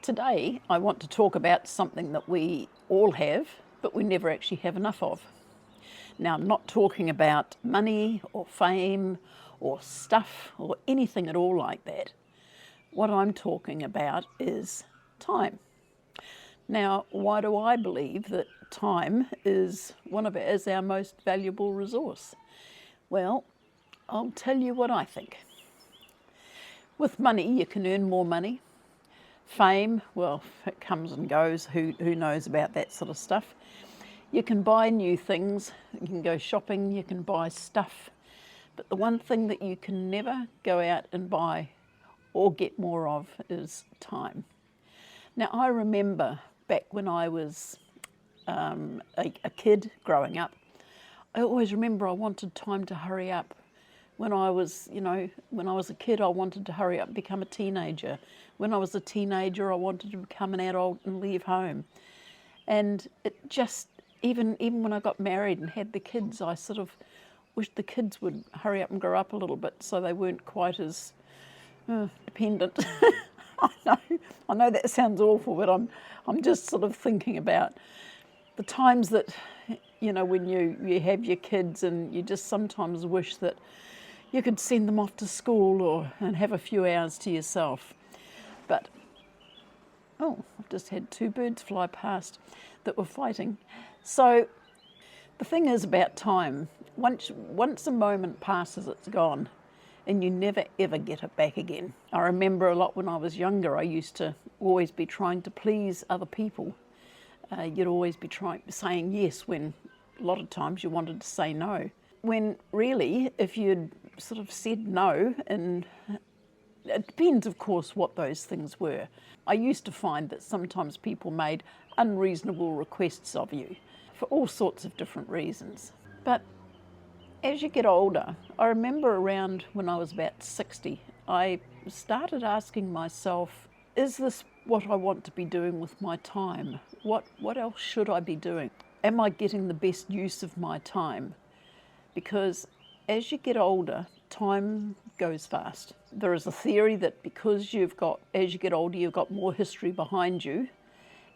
Today, I want to talk about something that we all have, but we never actually have enough of. Now, I'm not talking about money or fame or stuff or anything at all like that. What I'm talking about is time. Now, why do I believe that time is our most valuable resource? Well, I'll tell you what I think. With money, you can earn more money. Fame, well, it comes and goes. Who knows about that sort of stuff? You can buy new things, you can go shopping, you can buy stuff. But the one thing that you can never go out and buy or get more of is time. Now, I remember back when I was a kid growing up, I always remember I wanted time to hurry up. When I was a kid, I wanted to hurry up and become a teenager. When I was a teenager, I wanted to become an adult and leave home. And it just, even when I got married and had the kids, I sort of wished the kids would hurry up and grow up a little bit so they weren't quite as dependent. I know that sounds awful, but I'm just sort of thinking about the times that, when you have your kids and you just sometimes wish that you could send them off to school and have a few hours to yourself. But, I've just had two birds fly past that were fighting. So the thing is about time, once a moment passes, it's gone, and you never ever get it back again. I remember a lot when I was younger, I used to always be trying to please other people. You'd always be saying yes when a lot of times you wanted to say no. When really, if you'd sort of said no, and it depends, of course, what those things were. I used to find that sometimes people made unreasonable requests of you for all sorts of different reasons. But as you get older, I remember around when I was about 60, I started asking myself, is this what I want to be doing with my time? What else should I be doing? Am I getting the best use of my time? Because as you get older, time goes fast. There is a theory that because as you get older, you've got more history behind you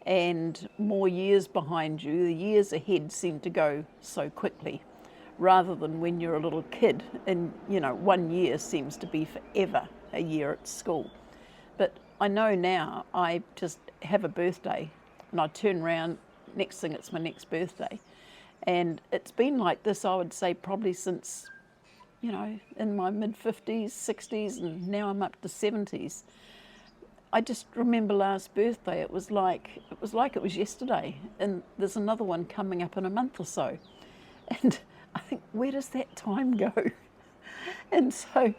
and more years behind you, the years ahead seem to go so quickly, rather than when you're a little kid and, 1 year seems to be forever, a year at school. But I know now, I just have a birthday and I turn around, next thing it's my next birthday. And it's been like this, I would say, probably since, in my mid-50s, 60s, and now I'm up to 70s. I just remember last birthday, it was like it was yesterday, and there's another one coming up in a month or so. And I think, where does that time go? And so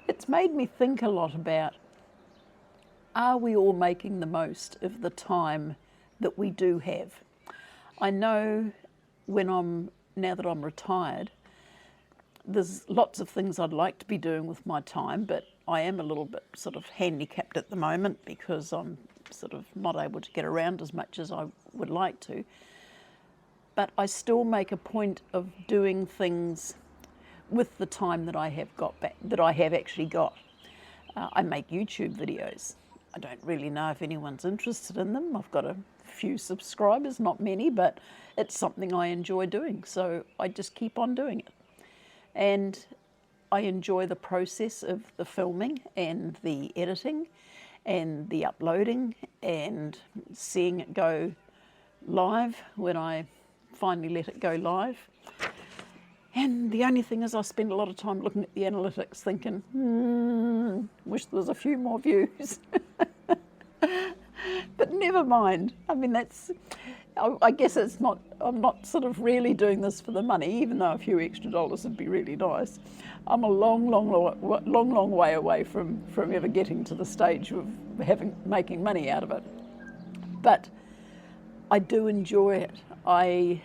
it's made me think a lot about, are we all making the most of the time that we do have? I know now that I'm retired, there's lots of things I'd like to be doing with my time, but I am a little bit sort of handicapped at the moment because I'm sort of not able to get around as much as I would like to. But I still make a point of doing things with the time that I have actually got. I make YouTube videos. I don't really know if anyone's interested in them. I've got a few subscribers, not many, but it's something I enjoy doing, so I just keep on doing it. And I enjoy the process of the filming and the editing and the uploading and seeing it go live when I finally let it go live. And the only thing is I spend a lot of time looking at the analytics thinking, wish there was a few more views. But never mind. I mean, I guess I'm not sort of really doing this for the money, even though a few extra dollars would be really nice. I'm a long way away from ever getting to the stage of making money out of it. But I do enjoy it. I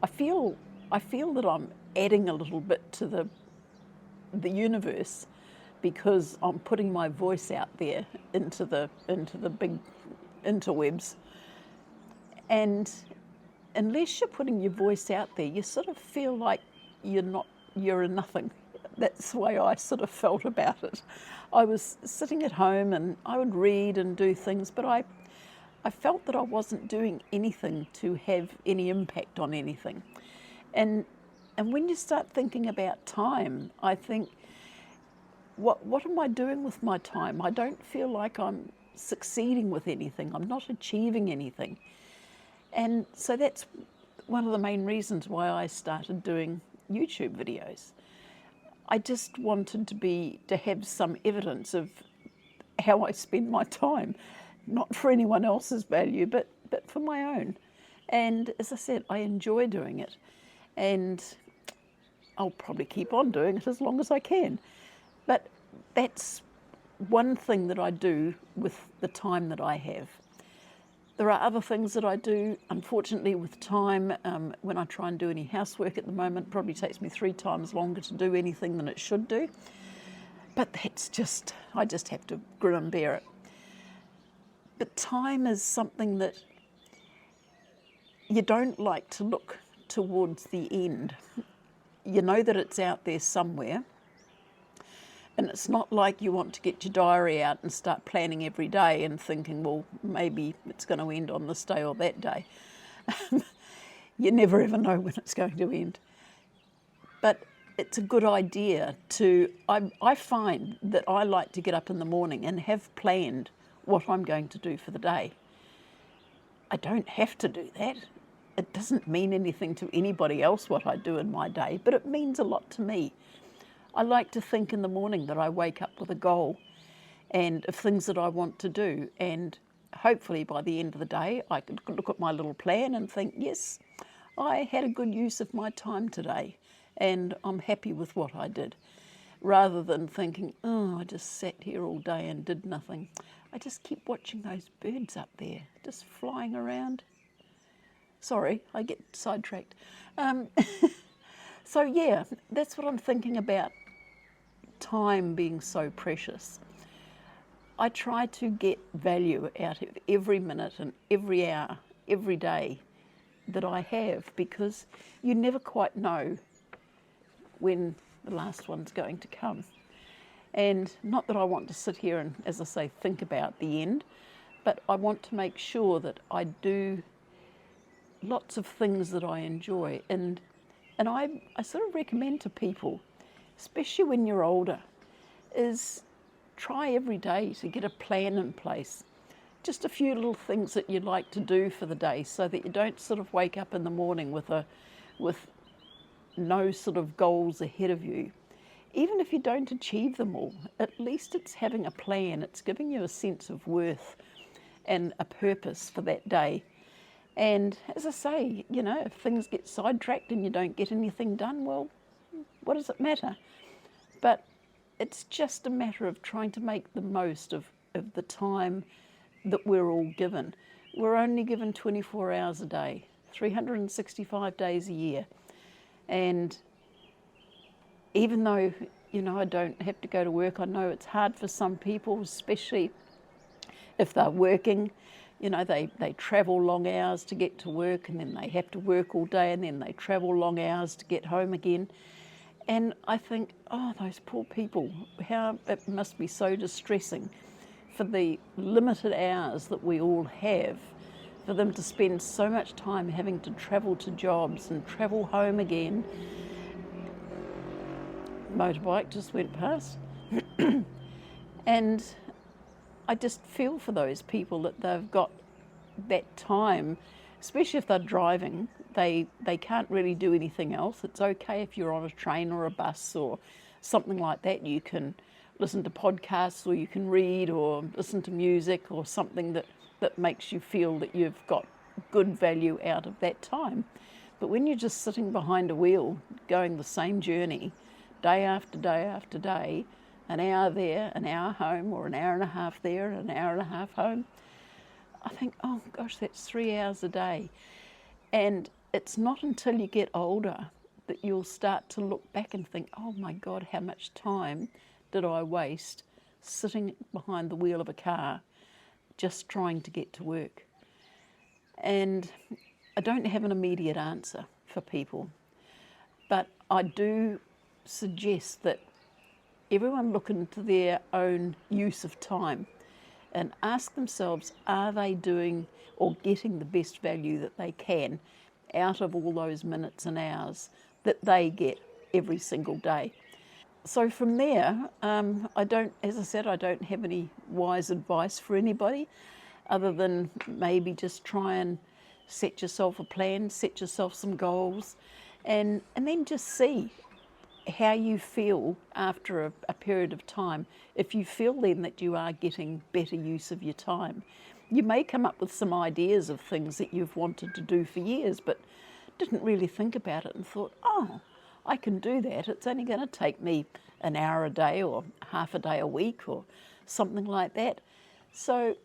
feel that I'm adding a little bit to the universe because I'm putting my voice out there into the big interwebs. And unless you're putting your voice out there, you sort of feel like you're a nothing. that's the way I sort of felt about it. I was sitting at home and I would read and do things, but I felt that I wasn't doing anything to have any impact on anything. And when you start thinking about time, I think, what am I doing with my time? I don't feel like I'm succeeding with anything. I'm not achieving anything. And so that's one of the main reasons why I started doing YouTube videos. I just wanted to have some evidence of how I spend my time, not for anyone else's value, but for my own. And as I said, I enjoy doing it, and I'll probably keep on doing it as long as I can. But that's one thing that I do with the time that I have. There are other things that I do, unfortunately, with time. When I try and do any housework at the moment, it probably takes me 3 times longer to do anything than it should do. But that's just, I just have to grin and bear it. But time is something that you don't like to look towards the end. You know that it's out there somewhere. And it's not like you want to get your diary out and start planning every day and thinking, well, maybe it's going to end on this day or that day. You never ever know when it's going to end. But it's a good idea to, I find that I like to get up in the morning and have planned what I'm going to do for the day. I don't have to do that. It doesn't mean anything to anybody else what I do in my day, but it means a lot to me. I like to think in the morning that I wake up with a goal and of things that I want to do, and hopefully by the end of the day I can look at my little plan and think, yes, I had a good use of my time today and I'm happy with what I did, rather than thinking, oh, I just sat here all day and did nothing. I just keep watching those birds up there just flying around. Sorry, I get sidetracked. So yeah, that's what I'm thinking about, time being so precious. I try to get value out of every minute and every hour, every day that I have, because you never quite know when the last one's going to come. And not that I want to sit here and, as I say, think about the end, but I want to make sure that I do lots of things that I enjoy. And I sort of recommend to people, especially when you're older, is try every day to get a plan in place. Just a few little things that you'd like to do for the day, so that you don't sort of wake up in the morning with no sort of goals ahead of you. Even if you don't achieve them all, at least it's having a plan. It's giving you a sense of worth and a purpose for that day. And as I say, you know, if things get sidetracked and you don't get anything done, well, what does it matter? But it's just a matter of trying to make the most of the time that we're all given. We're only given 24 hours a day, 365 days a year. And even though, you know, I don't have to go to work, I know it's hard for some people, especially if they're working. You know, they travel long hours to get to work, and then they have to work all day, and then they travel long hours to get home again. And I think, oh, those poor people, how it must be so distressing for the limited hours that we all have, for them to spend so much time having to travel to jobs and travel home again. Motorbike just went past. And I just feel for those people that they've got that time, especially if they're driving. They can't really do anything else. It's okay if you're on a train or a bus or something like that. You can listen to podcasts, or you can read or listen to music, or something that makes you feel that you've got good value out of that time. But when you're just sitting behind a wheel going the same journey day after day after day, an hour there, an hour home, or an hour and a half there, an hour and a half home, I think, oh gosh, that's 3 hours a day. And it's not until you get older that you'll start to look back and think, oh my God, how much time did I waste sitting behind the wheel of a car just trying to get to work? And I don't have an immediate answer for people, but I do suggest that everyone look into their own use of time and ask themselves, are they doing or getting the best value that they can out of all those minutes and hours that they get every single day? So from there, I don't, as I said, I don't have any wise advice for anybody other than maybe just try and set yourself a plan, set yourself some goals, and then just see how you feel after a period of time. If you feel then that you are getting better use of your time, you may come up with some ideas of things that you've wanted to do for years but didn't really think about it and thought, oh, I can do that. It's only going to take me an hour a day or half a day a week or something like that. So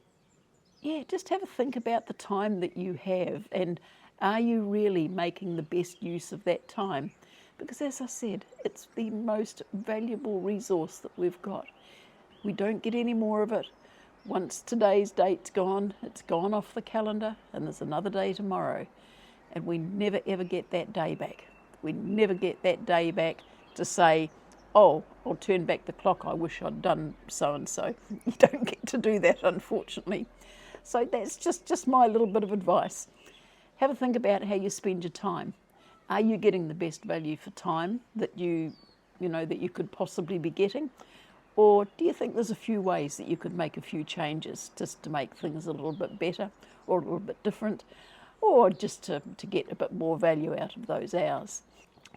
yeah, just have a think about the time that you have, and are you really making the best use of that time? Because as I said, it's the most valuable resource that we've got. We don't get any more of it. Once today's date's gone, it's gone off the calendar, and there's another day tomorrow. And we never ever get that day back. We never get that day back to say, oh, I'll turn back the clock, I wish I'd done so-and-so. You don't get to do that, unfortunately. So that's just my little bit of advice. Have a think about how you spend your time. Are you getting the best value for time that you could possibly be getting? Or do you think there's a few ways that you could make a few changes just to make things a little bit better or a little bit different, or just to get a bit more value out of those hours?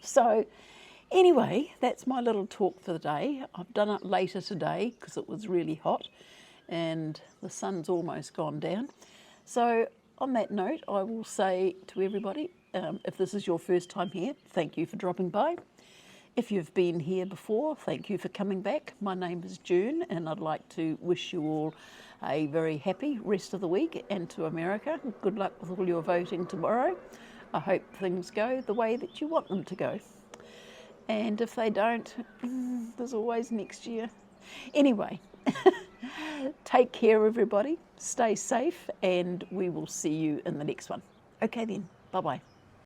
So anyway, that's my little talk for the day. I've done it later today because it was really hot and the sun's almost gone down. So on that note, I will say to everybody, if this is your first time here, thank you for dropping by. If you've been here before, thank you for coming back. My name is June, and I'd like to wish you all a very happy rest of the week, and to America, good luck with all your voting tomorrow. I hope things go the way that you want them to go. And if they don't, there's always next year. Anyway, take care, everybody. Stay safe, and we will see you in the next one. Okay then, bye-bye.